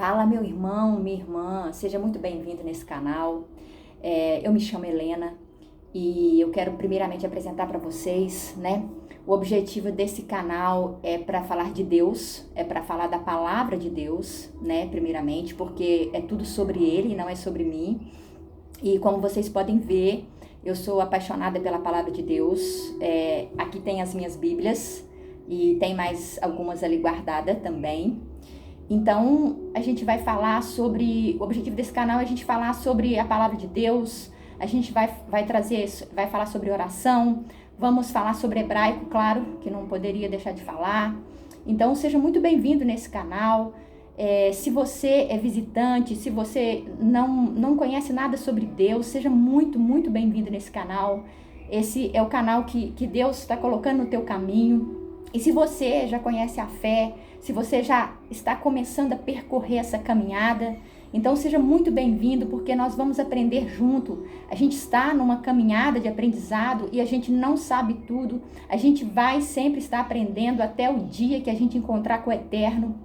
Fala, meu irmão, minha irmã, seja muito bem-vindo nesse canal. Eu me chamo Helena e eu quero primeiramente apresentar para vocês, né? O objetivo desse canal é para falar de Deus, é para falar da palavra de Deus, né? Primeiramente, porque é tudo sobre Ele, não é sobre mim. E como vocês podem ver, eu sou apaixonada pela palavra de Deus. Aqui tem as minhas Bíblias e tem mais algumas ali guardadas também. Então, a gente vai falar sobre, o objetivo desse canal é a gente falar sobre a palavra de Deus, a gente vai falar sobre oração, vamos falar sobre hebraico, claro, que não poderia deixar de falar. Então, seja muito bem-vindo nesse canal. Se você é visitante, se você não conhece nada sobre Deus, seja muito, muito bem-vindo nesse canal. Esse é o canal que Deus está colocando no teu caminho. E se você já conhece a fé, se você já está começando a percorrer essa caminhada, então seja muito bem-vindo, porque nós vamos aprender junto. A gente está numa caminhada de aprendizado e a gente não sabe tudo. A gente vai sempre estar aprendendo até o dia que a gente encontrar com o Eterno.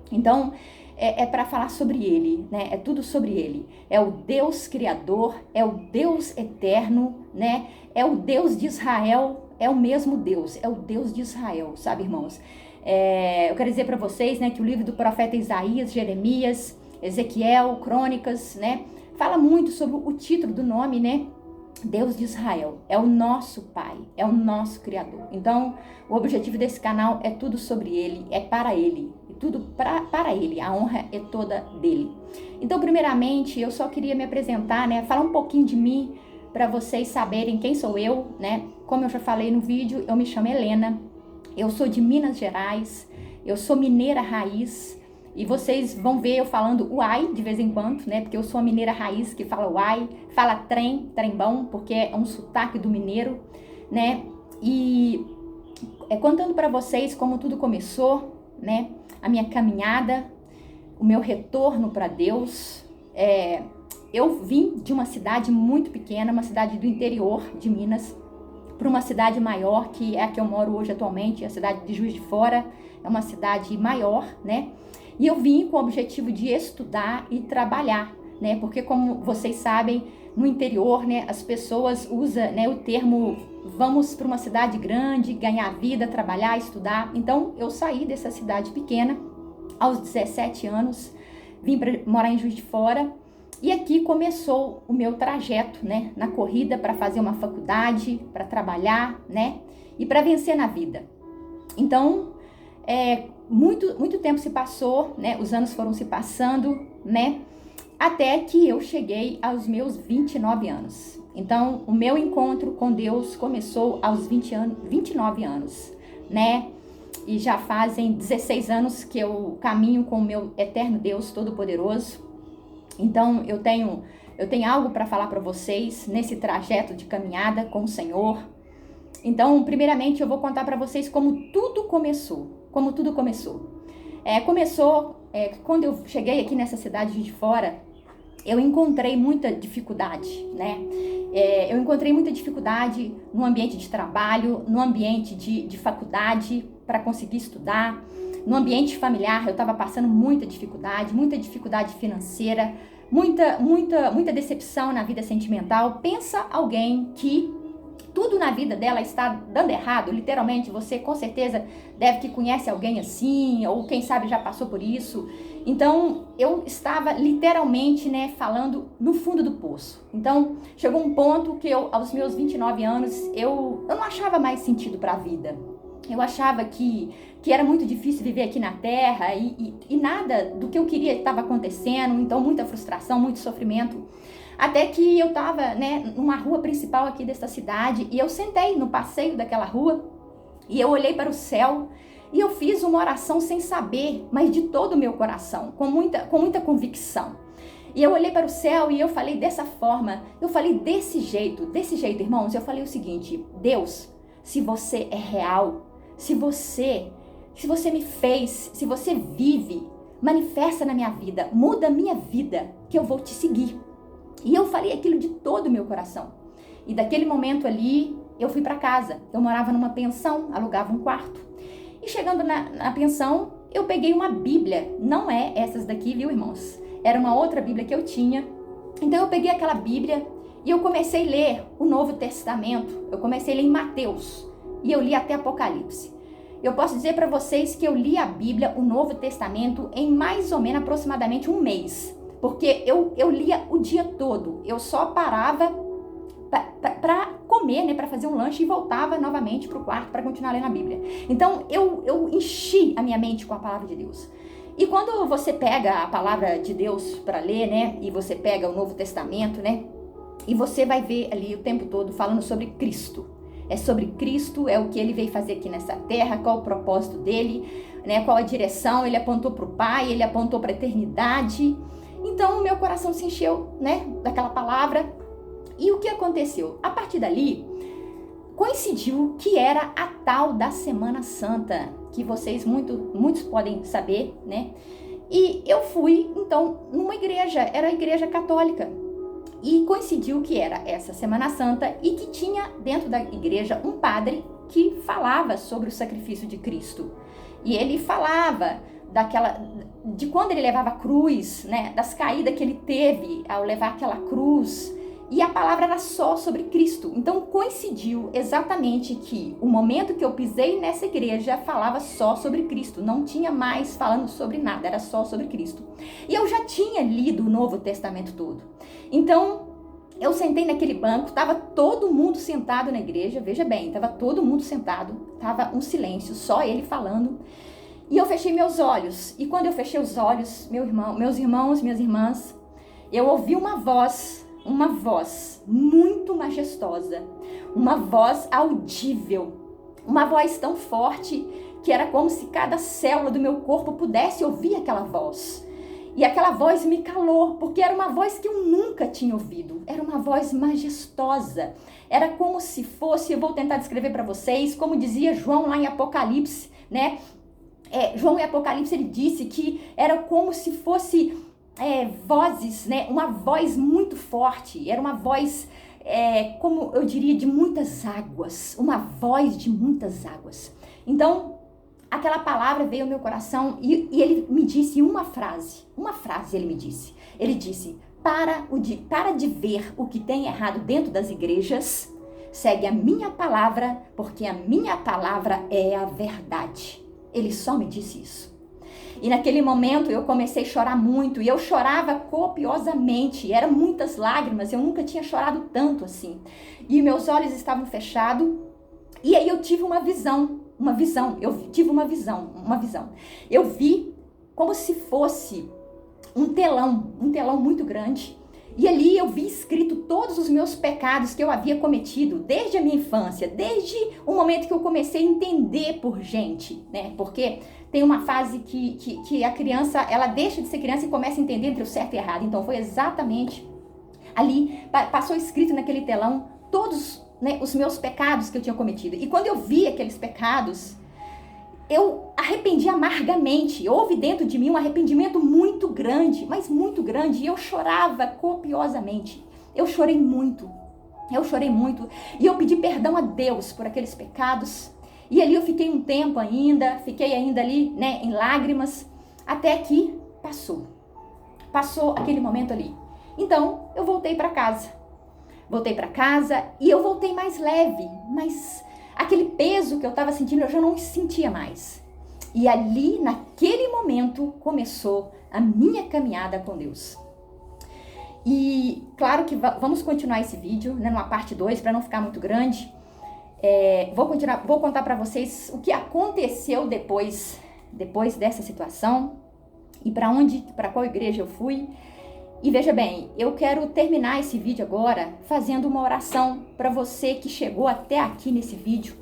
Então, é para falar sobre Ele, né? É tudo sobre Ele. É o Deus Criador, é o Deus Eterno, né? É o Deus de Israel, é o mesmo Deus, é o Deus de Israel, sabe, irmãos? Eu quero dizer para vocês, né, que o livro do profeta Isaías, Jeremias, Ezequiel, Crônicas, né, fala muito sobre o título do nome, né? Deus de Israel, é o nosso Pai, é o nosso Criador. Então, o objetivo desse canal é tudo sobre Ele, é para Ele, tudo para Ele, a honra é toda dele. Então, primeiramente, eu só queria me apresentar, né, falar um pouquinho de mim, para vocês saberem quem sou eu, né? Como eu já falei no vídeo, eu me chamo Helena, eu sou de Minas Gerais, eu sou mineira raiz, e vocês vão ver eu falando uai de vez em quando, né? Porque eu sou a mineira raiz que fala uai, fala trem bom, porque é um sotaque do mineiro, né? E contando para vocês como tudo começou, né? A minha caminhada, o meu retorno para Deus. Eu vim de uma cidade muito pequena, uma cidade do interior de Minas, para uma cidade maior, que é a que eu moro hoje atualmente, a cidade de Juiz de Fora, é uma cidade maior, né? E eu vim com o objetivo de estudar e trabalhar, né? Porque como vocês sabem, no interior, né, as pessoas usam, né, o termo vamos para uma cidade grande, ganhar vida, trabalhar, estudar. Então, eu saí dessa cidade pequena aos 17 anos, vim para morar em Juiz de Fora. E aqui começou o meu trajeto, né, na corrida para fazer uma faculdade, para trabalhar, né, e para vencer na vida. Então, muito tempo se passou, né, os anos foram se passando, né, até que eu cheguei aos meus 29 anos. Então, o meu encontro com Deus começou aos 29 anos, né, e já fazem 16 anos que eu caminho com o meu eterno Deus Todo-Poderoso. Então, eu tenho algo para falar para vocês nesse trajeto de caminhada com o Senhor. Então, primeiramente, eu vou contar para vocês como tudo começou. Quando eu cheguei aqui nessa cidade de Fora, eu encontrei muita dificuldade, né? Eu encontrei muita dificuldade no ambiente de trabalho, no ambiente de faculdade para conseguir estudar. No ambiente familiar, eu estava passando muita dificuldade financeira, muita decepção na vida sentimental. Pensa alguém que tudo na vida dela está dando errado, literalmente, você com certeza deve que conhece alguém assim, ou quem sabe já passou por isso. Então, eu estava literalmente, né, falando no fundo do poço. Então, chegou um ponto que aos meus 29 anos, eu não achava mais sentido para a vida. Eu achava que era muito difícil viver aqui na Terra e nada do que eu queria estava acontecendo, então muita frustração, muito sofrimento. Até que eu estava, né, numa rua principal aqui dessa cidade e eu sentei no passeio daquela rua e eu olhei para o céu e eu fiz uma oração sem saber, mas de todo o meu coração, com muita convicção. E eu olhei para o céu e eu falei dessa forma, eu falei desse jeito, irmãos, eu falei o seguinte: Deus, se você é real, se você me fez, se você vive, manifesta na minha vida, muda a minha vida, que eu vou te seguir. E eu falei aquilo de todo o meu coração. E daquele momento ali, eu fui para casa. Eu morava numa pensão, alugava um quarto. E chegando na pensão, eu peguei uma Bíblia, não é essas daqui, viu, irmãos? Era uma outra Bíblia que eu tinha. Então eu peguei aquela Bíblia e eu comecei a ler o Novo Testamento. Eu comecei a ler em Mateus e eu li até Apocalipse. Eu posso dizer para vocês que eu li a Bíblia, o Novo Testamento, em mais ou menos aproximadamente um mês. Porque eu lia o dia todo. Eu só parava para comer, né, para fazer um lanche e voltava novamente para o quarto para continuar lendo a Bíblia. Então eu enchi a minha mente com a palavra de Deus. E quando você pega a palavra de Deus para ler, né, e você pega o Novo Testamento, né, e você vai ver ali o tempo todo falando sobre Cristo. É sobre Cristo, é o que ele veio fazer aqui nessa terra, qual o propósito dele, né, qual a direção, ele apontou para o Pai, ele apontou para a eternidade. Então o meu coração se encheu, né, daquela palavra. E o que aconteceu? A partir dali, coincidiu que era a tal da Semana Santa, que vocês muitos podem saber, né? E eu fui, então, numa igreja, era a igreja católica. E coincidiu que era essa Semana Santa e que tinha dentro da igreja um padre que falava sobre o sacrifício de Cristo. E ele falava de quando ele levava a cruz, né? Das caídas que ele teve ao levar aquela cruz. E a palavra era só sobre Cristo. Então coincidiu exatamente que o momento que eu pisei nessa igreja falava só sobre Cristo. Não tinha mais falando sobre nada, era só sobre Cristo. E eu já tinha lido o Novo Testamento todo. Então eu sentei naquele banco, estava todo mundo sentado na igreja, veja bem, estava todo mundo sentado, estava um silêncio, só ele falando. E eu fechei meus olhos. E quando eu fechei os olhos, meus irmãos, minhas irmãs, eu ouvi uma voz muito majestosa, uma voz audível, uma voz tão forte que era como se cada célula do meu corpo pudesse ouvir aquela voz. E aquela voz me calou, porque era uma voz que eu nunca tinha ouvido, era uma voz majestosa, era como se fosse, eu vou tentar descrever para vocês, como dizia João lá em Apocalipse, né? João em Apocalipse ele disse que era como se fosse vozes, né? Uma voz muito forte, era uma voz, como eu diria, de muitas águas, uma voz de muitas águas. Então, aquela palavra veio ao meu coração e ele me disse uma frase ele me disse. Ele disse, para de ver o que tem errado dentro das igrejas, segue a minha palavra, porque a minha palavra é a verdade. Ele só me disse isso. E naquele momento eu comecei a chorar muito, e eu chorava copiosamente, eram muitas lágrimas, eu nunca tinha chorado tanto assim. E meus olhos estavam fechados, e aí eu tive uma visão. Eu vi como se fosse um telão muito grande. E ali eu vi escrito todos os meus pecados que eu havia cometido desde a minha infância, desde o momento que eu comecei a entender por gente, né? Porque tem uma fase que a criança, ela deixa de ser criança e começa a entender entre o certo e o errado. Então foi exatamente ali, passou escrito naquele telão todos, né, os meus pecados que eu tinha cometido. E quando eu vi aqueles pecados, eu arrependi amargamente. Houve dentro de mim um arrependimento muito grande, mas muito grande. E eu chorava copiosamente. Eu chorei muito. E eu pedi perdão a Deus por aqueles pecados. E ali eu fiquei um tempo ainda, ali, né, em lágrimas, até que passou. Passou aquele momento ali. Então, eu voltei para casa. E eu voltei mais leve, mas aquele peso que eu estava sentindo, eu já não sentia mais. E ali, naquele momento, começou a minha caminhada com Deus. E claro que vamos continuar esse vídeo, né, numa parte 2, para não ficar muito grande. Vou contar para vocês o que aconteceu depois dessa situação e para qual igreja eu fui. E veja bem, eu quero terminar esse vídeo agora fazendo uma oração para você que chegou até aqui nesse vídeo,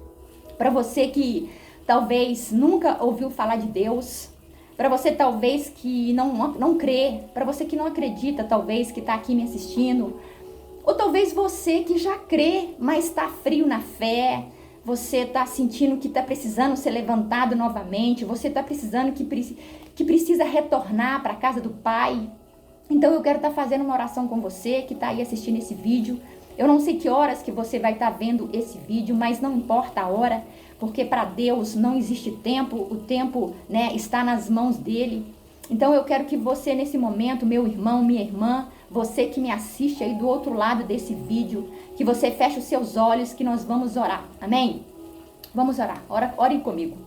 para você que talvez nunca ouviu falar de Deus, para você talvez que não crê, para você que não acredita talvez que está aqui me assistindo, ou talvez você que já crê, mas está frio na fé, você está sentindo que está precisando ser levantado novamente, você está precisando que precisa retornar para a casa do Pai. Então eu quero estar fazendo uma oração com você que está aí assistindo esse vídeo. Eu não sei que horas que você vai estar vendo esse vídeo, mas não importa a hora, porque para Deus não existe tempo, o tempo, né, está nas mãos dele. Então eu quero que você nesse momento, meu irmão, minha irmã, você que me assiste aí do outro lado desse vídeo, que você feche os seus olhos, que nós vamos orar, amém? Vamos orar, ore comigo.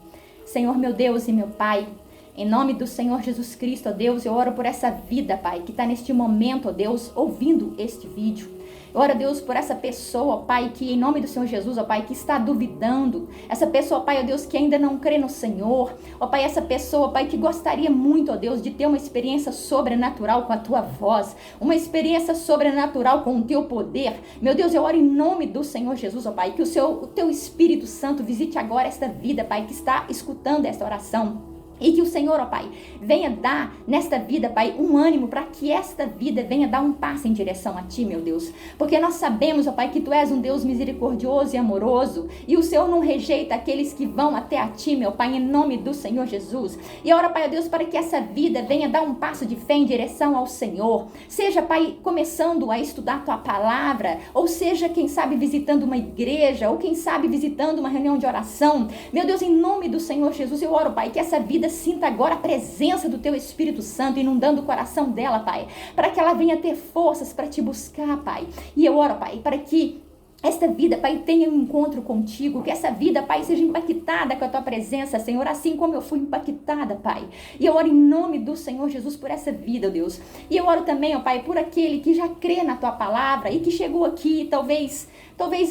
Senhor meu Deus e meu Pai, em nome do Senhor Jesus Cristo, ó Deus, eu oro por essa vida, Pai, que está neste momento, ó Deus, ouvindo este vídeo. Eu oro, Deus, por essa pessoa, ó Pai, que em nome do Senhor Jesus, ó Pai, que está duvidando. Essa pessoa, ó Pai, ó Deus, que ainda não crê no Senhor. Ó Pai, essa pessoa, ó Pai, que gostaria muito, ó Deus, de ter uma experiência sobrenatural com a Tua voz. Uma experiência sobrenatural com o Teu poder. Meu Deus, eu oro em nome do Senhor Jesus, ó Pai, que o Teu Espírito Santo visite agora esta vida, Pai, que está escutando esta oração. E que o Senhor, ó Pai, venha dar nesta vida, Pai, um ânimo para que esta vida venha dar um passo em direção a Ti, meu Deus. Porque nós sabemos, ó Pai, que Tu és um Deus misericordioso e amoroso. E o Senhor não rejeita aqueles que vão até a Ti, meu Pai, em nome do Senhor Jesus. E ora, Pai, ó Deus, para que essa vida venha dar um passo de fé em direção ao Senhor. Seja, Pai, começando a estudar Tua palavra, ou seja, quem sabe, visitando uma igreja, ou quem sabe, visitando uma reunião de oração. Meu Deus, em nome do Senhor Jesus, eu oro, Pai, que essa vida sinta agora a presença do Teu Espírito Santo inundando o coração dela, Pai, para que ela venha ter forças para Te buscar, Pai. E eu oro, Pai, para que esta vida, Pai, tenha um encontro contigo, que essa vida, Pai, seja impactada com a Tua presença, Senhor, assim como eu fui impactada, Pai. E eu oro em nome do Senhor Jesus por essa vida, Deus. E eu oro também, ó Pai, por aquele que já crê na Tua palavra e que chegou aqui, talvez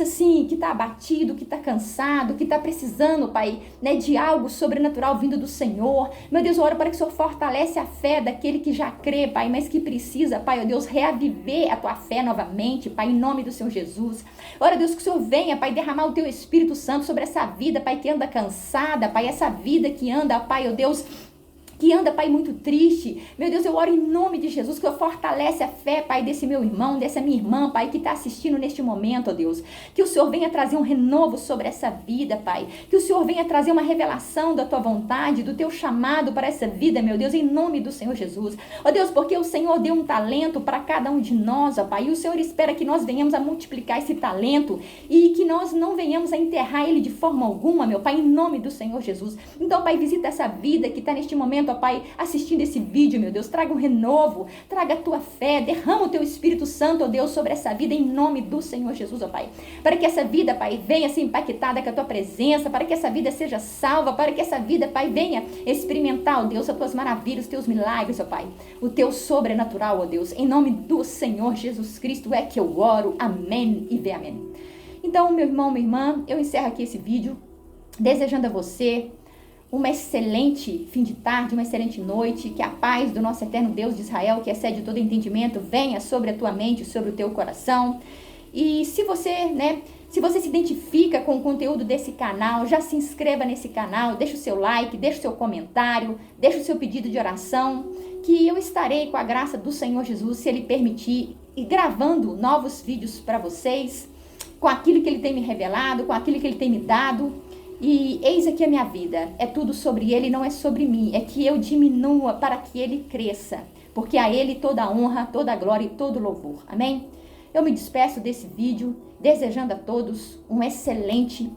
assim, que está abatido, que está cansado, que está precisando, Pai, né, de algo sobrenatural vindo do Senhor. Meu Deus, eu oro para que o Senhor fortalece a fé daquele que já crê, Pai, mas que precisa, Pai, ó Deus, reaviver a Tua fé novamente, Pai, em nome do Senhor Jesus. Ora, Deus, que o Senhor venha, Pai, derramar o Teu Espírito Santo sobre essa vida, Pai, que anda cansada, Pai, essa vida que anda, Pai, ó Deus, que anda, Pai, muito triste. Meu Deus, eu oro em nome de Jesus, que eu fortalece a fé, Pai, desse meu irmão, dessa minha irmã, Pai, que está assistindo neste momento, ó Deus. Que o Senhor venha trazer um renovo sobre essa vida, Pai. Que o Senhor venha trazer uma revelação da Tua vontade, do Teu chamado para essa vida, meu Deus, em nome do Senhor Jesus. Ó Deus, porque o Senhor deu um talento para cada um de nós, ó Pai, e o Senhor espera que nós venhamos a multiplicar esse talento e que nós não venhamos a enterrar ele de forma alguma, meu Pai, em nome do Senhor Jesus. Então, Pai, visita essa vida que está neste momento, ó Pai, assistindo esse vídeo, meu Deus, traga um renovo, traga a Tua fé, derrama o Teu Espírito Santo, ó Deus, sobre essa vida, em nome do Senhor Jesus, ó Pai, para que essa vida, Pai, venha ser impactada com a Tua presença, para que essa vida seja salva, para que essa vida, Pai, venha experimentar, ó Deus, as Tuas maravilhas, os Teus milagres, ó Pai, o Teu sobrenatural, ó Deus, em nome do Senhor Jesus Cristo é que eu oro, amém e vê amém. Então, meu irmão, minha irmã, eu encerro aqui esse vídeo, desejando a você uma excelente fim de tarde, uma excelente noite, que a paz do nosso eterno Deus de Israel, que excede todo entendimento, venha sobre a tua mente, sobre o teu coração. E se você, se você se identifica com o conteúdo desse canal, já se inscreva nesse canal, deixa o seu like, deixa o seu comentário, deixa o seu pedido de oração, que eu estarei, com a graça do Senhor Jesus, se Ele permitir, e gravando novos vídeos para vocês, com aquilo que Ele tem me revelado, com aquilo que Ele tem me dado. E eis aqui a minha vida, é tudo sobre Ele, não é sobre mim, é que eu diminua para que Ele cresça, porque a Ele toda a honra, toda a glória e todo o louvor, amém? Eu me despeço desse vídeo, desejando a todos uma excelente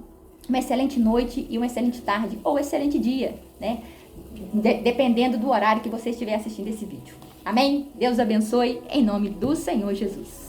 noite e uma excelente tarde, ou excelente dia, né? Dependendo do horário que você estiver assistindo esse vídeo, amém? Deus abençoe, em nome do Senhor Jesus.